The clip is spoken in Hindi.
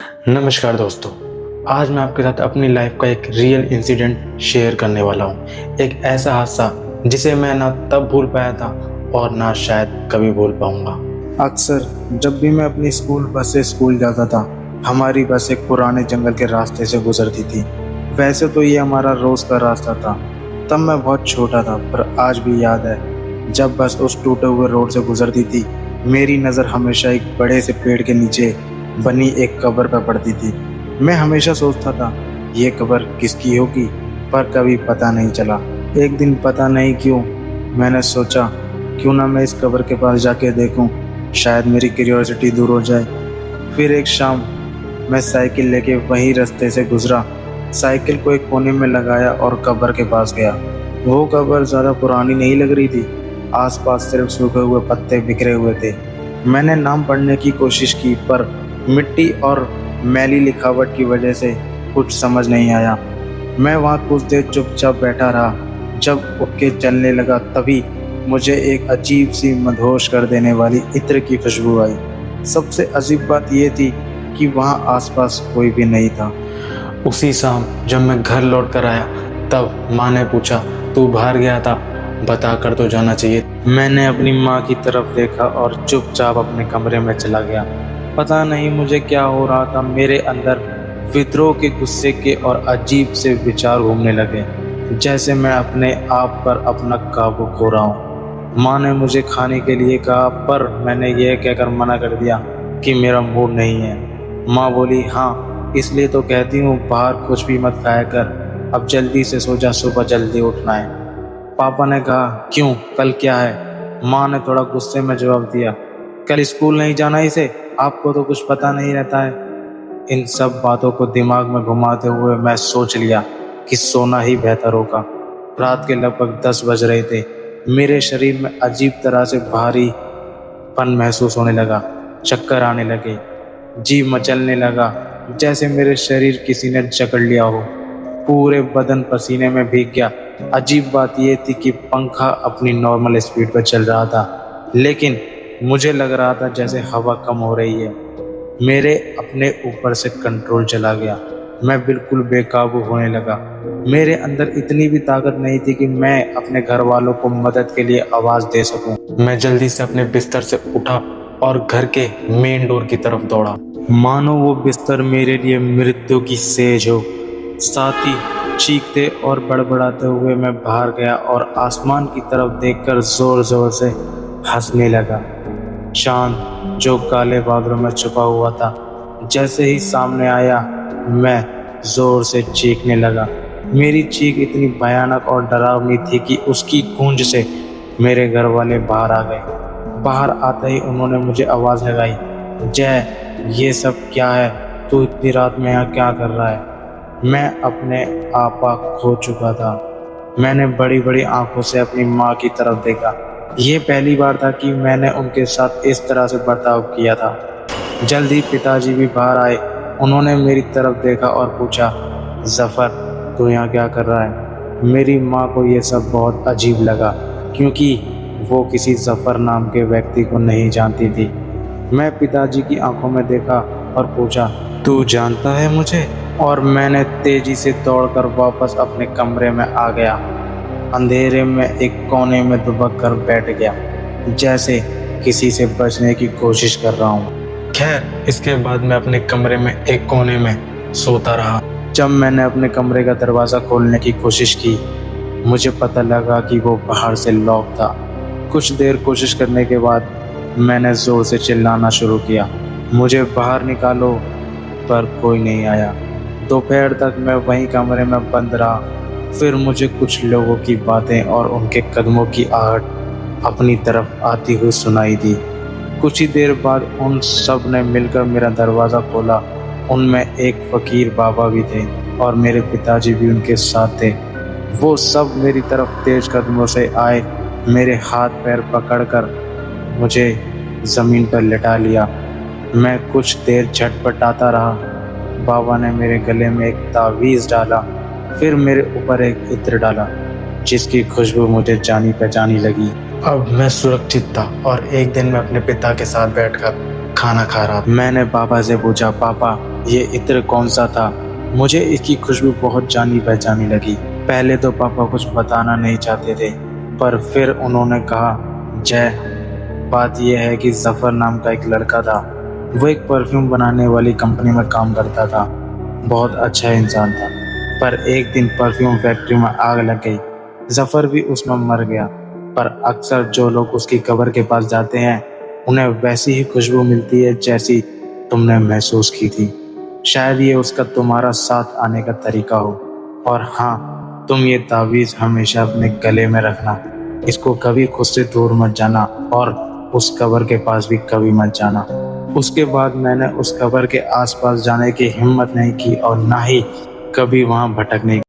नमस्कार दोस्तों। आज मैं आपके साथ अपनी लाइफ का एक रियल इंसिडेंट शेयर करने वाला हूँ। एक ऐसा हादसा जिसे मैं ना तब भूल पाया था और ना शायद कभी भूल पाऊंगा। अक्सर जब भी मैं अपनी स्कूल बस से स्कूल जाता था, हमारी बस एक पुराने जंगल के रास्ते से गुजरती थी। वैसे तो ये हमारा रोज का रास्ता था। तब मैं बहुत छोटा था, पर आज भी याद है जब बस उस टूटे हुए रोड से गुजरती थी, मेरी नज़र हमेशा एक बड़े से पेड़ के नीचे बनी एक कब्र पर पड़ती थी। मैं हमेशा सोचता था ये कब्र किसकी होगी, पर कभी पता नहीं चला। एक दिन पता नहीं क्यों मैंने सोचा क्यों ना मैं इस कब्र के पास जाके देखूं, शायद मेरी क्यूरियोसिटी दूर हो जाए। फिर एक शाम मैं साइकिल लेके वहीं रास्ते से गुजरा, साइकिल को एक कोने में लगाया और कब्र के पास गया। वो कब्र ज़्यादा पुरानी नहीं लग रही थी, आसपास सिर्फ सूखे हुए पत्ते बिखरे हुए थे। मैंने नाम पढ़ने की कोशिश की, पर मिट्टी और मैली लिखावट की वजह से कुछ समझ नहीं आया। मैं वहाँ कुछ देर चुपचाप बैठा रहा। जब उठ के चलने लगा तभी मुझे एक अजीब सी मदहोश कर देने वाली इत्र की खुशबू आई। सबसे अजीब बात यह थी कि वहाँ आसपास कोई भी नहीं था। उसी शाम जब मैं घर लौट कर आया तब माँ ने पूछा, तू बाहर गया था, बता कर तो जाना चाहिए। मैंने अपनी माँ की तरफ देखा और चुपचाप अपने कमरे में चला गया। पता नहीं मुझे क्या हो रहा था, मेरे अंदर विद्रोह के, गुस्से के और अजीब से विचार घूमने लगे, जैसे मैं अपने आप पर अपना काबू खो रहा हूँ। माँ ने मुझे खाने के लिए कहा, पर मैंने यह कहकर मना कर दिया कि मेरा मूड नहीं है। माँ बोली, हाँ इसलिए तो कहती हूँ बाहर कुछ भी मत खाया कर, अब जल्दी से सो जा, सुबह जल्दी उठना है। पापा ने कहा, क्यों, कल क्या है? माँ ने थोड़ा गुस्से में जवाब दिया, कल स्कूल नहीं जाना इसे, आपको तो कुछ पता नहीं रहता है। इन सब बातों को दिमाग में घुमाते हुए मैं सोच लिया कि सोना ही बेहतर होगा। रात के लगभग 10 बज रहे थे। मेरे शरीर में अजीब तरह से भारीपन महसूस होने लगा, चक्कर आने लगे, जी मचलने लगा, जैसे मेरे शरीर किसी ने जकड़ लिया हो। पूरे बदन पसीने में भीग गया। अजीब बात यह थी कि पंखा अपनी नॉर्मल स्पीड पर चल रहा था, लेकिन मुझे लग रहा था जैसे हवा कम हो रही है। मेरे अपने ऊपर से कंट्रोल चला गया। मैं बिल्कुल बेकाबू होने लगा। मेरे अंदर इतनी भी ताकत नहीं थी कि मैं अपने घर वालों को मदद के लिए आवाज़ दे सकूं। मैं जल्दी से अपने बिस्तर से उठा और घर के मेन डोर की तरफ दौड़ा, मानो वो बिस्तर मेरे लिए मृत्यु की सेज हो। साथ ही चीखते और बड़बड़ाते हुए मैं बाहर गया और आसमान की तरफ देखकर जोर जोर से हंसने लगा। चांद जो काले बादलों में छुपा हुआ था, जैसे ही सामने आया मैं जोर से चीखने लगा। मेरी चीख इतनी भयानक और डरावनी थी कि उसकी गूंज से मेरे घर वाले बाहर आ गए। बाहर आते ही उन्होंने मुझे आवाज़ लगाई, जय ये सब क्या है, तू इतनी रात में यहाँ क्या कर रहा है? मैं अपने आपा खो चुका था। मैंने बड़ी बड़ी आंखों से अपनी माँ की तरफ देखा। ये पहली बार था कि मैंने उनके साथ इस तरह से बर्ताव किया था। जल्द ही पिताजी भी बाहर आए। उन्होंने मेरी तरफ देखा और पूछा, जफ़र तू यहाँ क्या कर रहा है? मेरी माँ को ये सब बहुत अजीब लगा, क्योंकि वो किसी जफ़र नाम के व्यक्ति को नहीं जानती थी। मैं पिताजी की आंखों में देखा और पूछा, तू जानता है मुझे? और मैंने तेजी से दौड़कर वापस अपने कमरे में आ गया। अंधेरे में एक कोने में दुबक कर बैठ गया, जैसे किसी से बचने की कोशिश कर रहा हूँ। खैर इसके बाद मैं अपने कमरे में एक कोने में सोता रहा। जब मैंने अपने कमरे का दरवाज़ा खोलने की कोशिश की, मुझे पता लगा कि वो बाहर से लॉक था। कुछ देर कोशिश करने के बाद मैंने ज़ोर से चिल्लाना शुरू किया, मुझे बाहर निकालो, पर कोई नहीं आया। दोपहर तक मैं वहीं कमरे में बंद रहा। फिर मुझे कुछ लोगों की बातें और उनके कदमों की आहट अपनी तरफ आती हुई सुनाई दी। कुछ ही देर बाद उन सब ने मिलकर मेरा दरवाज़ा खोला। उनमें एक फ़कीर बाबा भी थे और मेरे पिताजी भी उनके साथ थे। वो सब मेरी तरफ तेज कदमों से आए, मेरे हाथ पैर पकड़कर मुझे ज़मीन पर लिटा लिया। मैं कुछ देर झटपटाता रहा। बाबा ने मेरे गले में एक तावीज़ डाला, फिर मेरे ऊपर एक इत्र डाला, जिसकी खुशबू मुझे जानी पहचानी लगी। अब मैं सुरक्षित था और एक दिन मैं अपने पिता के साथ बैठकर खाना खा रहा था। मैंने पापा से पूछा, पापा ये इत्र कौन सा था। मुझे इसकी खुशबू बहुत जानी पहचानी लगी। पहले तो पापा कुछ बताना नहीं चाहते थे, पर फिर उन्होंने कहा, जय, बात यह है कि जफर नाम का एक लड़का था। वो एक परफ्यूम बनाने वाली कंपनी में काम करता था। बहुत अच्छा इंसान था, पर एक दिन परफ्यूम फैक्ट्री में आग लग गई। जफर भी उसमें मर गया। पर अक्सर जो लोग उसकी कब्र के पास जाते हैं, उन्हें वैसी ही खुशबू मिलती है जैसी तुमने महसूस की थी। शायद ये उसका तुम्हारा साथ आने का तरीका हो। और हाँ, तुम ये तावीज़ हमेशा अपने गले में रखना। इसको कभी खुद से दूर मत जाना और उस कब्र के पास भी कभी मत जाना। उसके बाद मैंने उस कब्र के आसपास जाने की हिम्मत नहीं की और ना ही कभी वहाँ भटकने